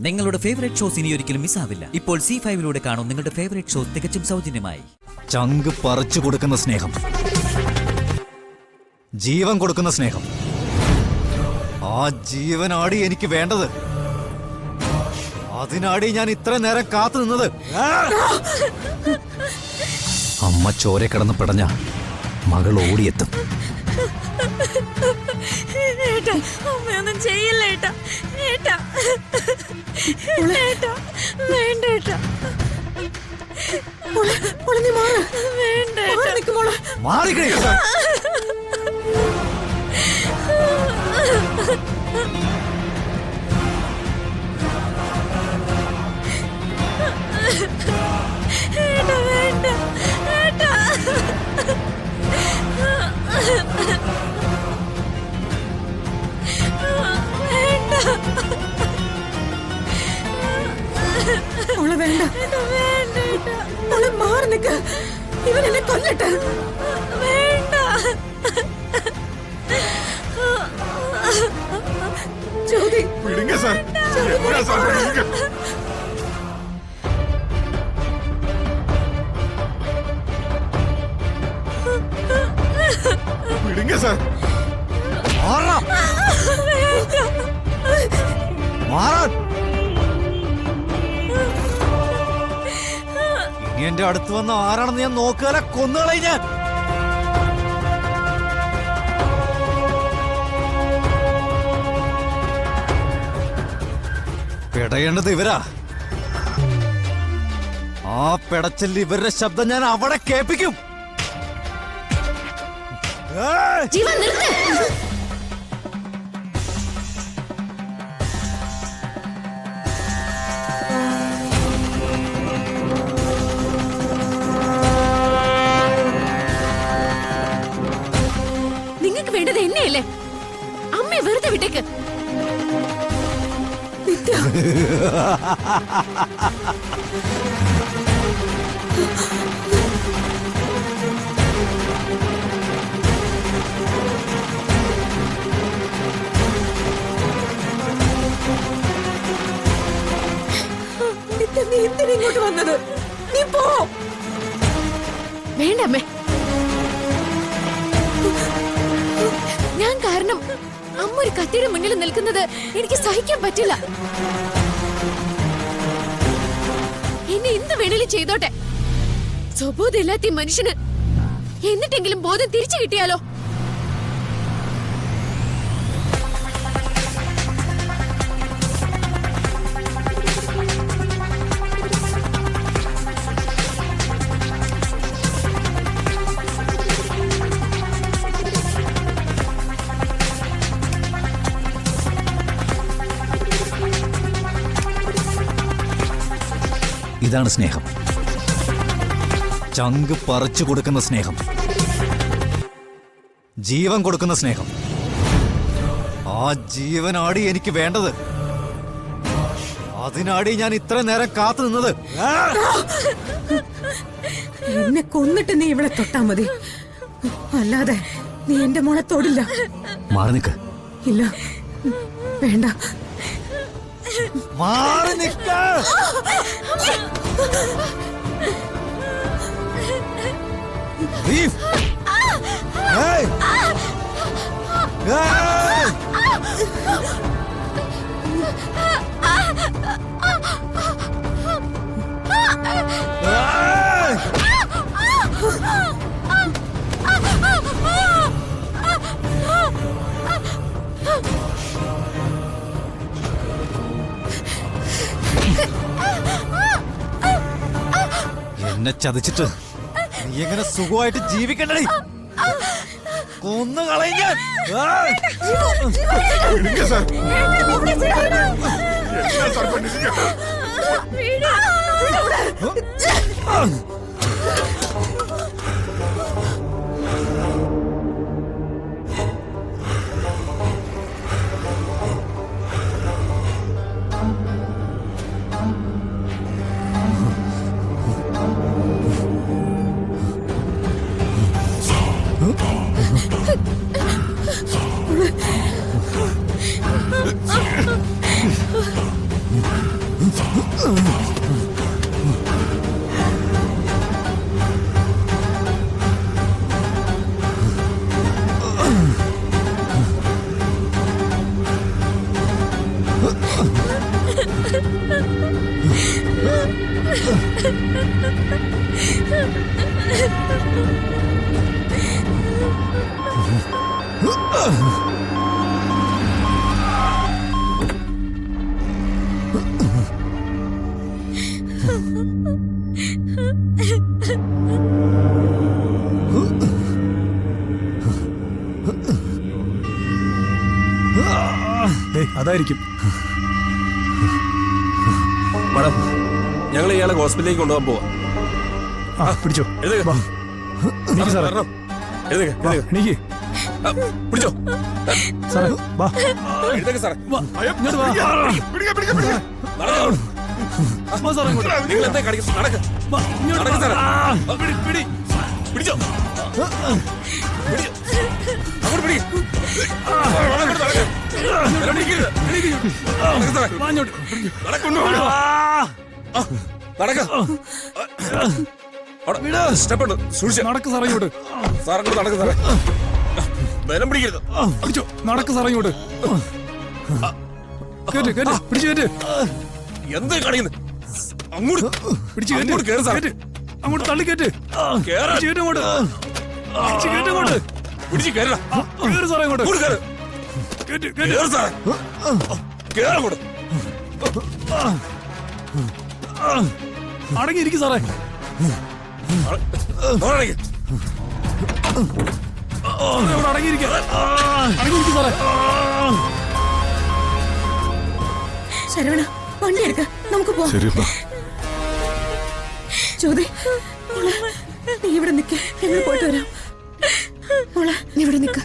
നിങ്ങളുടെ favourite shows ഇനി ഒരിക്കലും മിസ്സാവില്ല. ഇപ്പോൾ C5 കാണും നിങ്ങളുടെ ഫേവറേറ്റ് ഷോസ് തികച്ചും സൗജന്യമായി. ചങ്ക് പറിച്ചു കൊടുക്കുന്ന സ്നേഹം, ജീവൻ കൊടുക്കുന്ന സ്നേഹം, ആ ജീവനാടി എനിക്ക് വേണ്ടത്. അതിനാടി ഞാൻ ഇത്ര നേരം കാത്തു നിന്നത്. അമ്മ ചോര കിടന്ന് പിടഞ്ഞ മകൾ ഓടിയെത്തും. അമ്മയൊന്നും ചെയ്യില്ല ഏട്ടാ. ഏട്ടാ ഏട്ടാ വേണ്ട ഏട്ടാ. വേണ്ട മാറിക്കേ. ഏട്ടാ വേണ്ട ഏട്ടാ. വേണ്ട മാറി നിൽക്ക. ഇവൻ എന്നെ കൊല്ലട്ടെ. വേണ്ട ജ്യോതി വിടുങ്ക സാർ. എപ്പോഴാ സാർ വിടുങ്ക? വിടുങ്ക സാർ. മാറാൻ. ഇനി എന്റെ അടുത്ത് വന്ന ആരാണെന്ന് ഞാൻ നോക്കാതെ കൊന്നുകളയും ഞാൻ. പെടയേണ്ടത് ഇവരാ. ആ പെടച്ചല് ഇവരുടെ ശബ്ദം ഞാൻ അവിടെ കേൾപ്പിക്കും. നിങ്ങൾക്ക് വേണ്ടത് എന്നെയല്ലേ? അമ്മയെ വെറുതെ വിട്ടേക്ക്. നീ എന്തിനാ ഇങ്ങോട്ട് വന്നത്? നീ പോ. വേണ്ട അമ്മേ. ഞാൻ കാരണം അമ്മ ഒരു കത്തിയുടെ മുന്നിൽ നിൽക്കുന്നത് എനിക്ക് സഹിക്കാൻ പറ്റില്ല. എന്നെ എന്ത് വേണേലും ചെയ്തോട്ടെ. സ്വബോധമില്ലാത്ത മനുഷ്യന് എന്നിട്ടെങ്കിലും ബോധം തിരിച്ചു കിട്ടിയാലോ? ഇതാണ് സ്നേഹം. ചങ്ക് പറിച്ചു കൊടുക്കുന്ന സ്നേഹം, ജീവൻ കൊടുക്കുന്ന സ്നേഹം, ആ ജീവനാടി എനിക്ക് വേണ്ടത്. അതിനാടി ഞാൻ ഇത്ര നേരം കാത്തു നിന്നത്. എന്നെ കൊന്നിട്ട് നീ ഇവിടെ തൊട്ടാ മതി. അല്ലാതെ നീ എന്റെ മോളെ തൊടില്ല. മാറി നിൽക്ക്. ഇല്ല വേണ്ട. മാറി നിൽക്ക. എന്നെ ചതിച്ചിട്ട് നീ എങ്ങനെ സുഖമായിട്ട് ജീവിക്കണ്ടേ? കൊന്നു കളയും ഞാൻ. വിടുങ്ക സാർ. എന്താ സാർ പണിച്ചിരിക്ക? Huh? അതായിരിക്കും. മാഡം, ഞങ്ങൾ ഇയാളെ ഹോസ്പിറ്റലിലേക്ക് കൊണ്ടുപോകാൻ പോവാ. പിടിച്ചോ. എനിക്ക് സാറേ എനിക്ക് പിടിച്ചോ സാറേ. വാ എഴുതേക്ക് സാറേ. ഇങ്ങോട്ട് വാ. വാ സാറേ ഇങ്ങോട്ട്. നിങ്ങൾ എന്താ കാണിക്കുന്നത്? നടക്ക്. വാ, ഇങ്ങോട്ട് നടക്ക് സാറേ. വാ. പിടിച്ചോ. അങ്ങോട്ട് പിടി. അങ്ങോട്ട് നടക്ക്. എന്നെ പിടിക്കരുത്. നടക്ക് സാറേ. വാ ഇങ്ങോട്ട്. നടക്കുന്നു. നടക്ക്. സ്റ്റെപ്പ് ഉണ്ട്. സൂക്ഷിച്ച് നടക്ക് സാറേ ഇങ്ങോട്ട്. സാർ അങ്ങോട്ട് നടക്ക് സാറേ. ബലം പിടിക്കരുത്. പിടിച്ചോ. നടക്ക് സാറേ ഇങ്ങോട്ട്. കേറ്റ് കേറ്റ്. പിടിച്ചു കേറ്റ്. എന്താ കാണിക്കുന്നത്? അങ്ങോട്ട് പിടിച്ചു അങ്ങോട്ട് കേറ് സാറേ. കേറ്റ്. അങ്ങോട്ട് തള്ളി കേറ്റ്. കേറ്. പിടിച്ചു കേറ്റ് അങ്ങോട്ട്. പിടിച്ചു കേറ്റ് അങ്ങോട്ട്. പിടിച്ച് കേറടാ. കേറ് സാറേ അങ്ങോട്ട്. അങ്ങോട്ട് കേറ്. കേറ്റ് കേറ്റ്. കേറ് സാറേ. കേറ് അങ്ങോട്ട്. അടങ്ങിയിരിക്കും സാറേ. നോടടങ്ങി. അടങ്ങിയിരിക്കും. അടങ്ങിയിരിക്കും സാറേ. ശരവണ, വണ്ടി എടുക്ക, നമുക്ക് പോവാം. ജ്യോതി, മോളെ, നീ ഇവിടെ നിൽക്ക്, ഞങ്ങൾ പോയിട്ട് വരാം. മോളെ, നീ ഇവിടെ നിൽക്ക.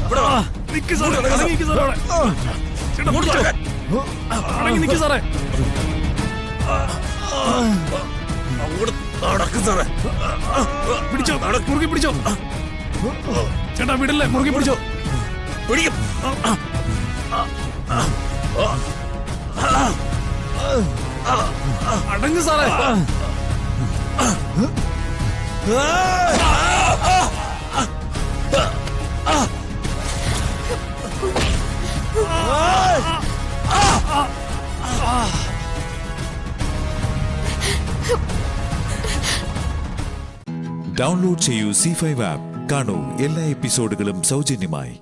ഇവിടെ വാ. നിക്ക് സാറേ. അടങ്ങിയിരിക്കും സാറേ അവിടെ. ചേട്ടാ പിടിച്ചോ. അടങ്ങി നിൽക്കും സാറേ. അങ്ങോട്ട് നടക്ക് സാറേ. പിടിച്ചോ. മുറുകെ പിടിച്ചോ. ചേട്ടാ വിടല്ലേ. മുറുകെ പിടിച്ചോ. പിടിക്കും. അടങ്ങ് സാറേ. ഡൗൺലോഡ് ചെയ്യൂ C5 ആപ്പ്. കാണൂ എല്ലാ എപ്പിസോഡുകളും സൗജന്യമായി.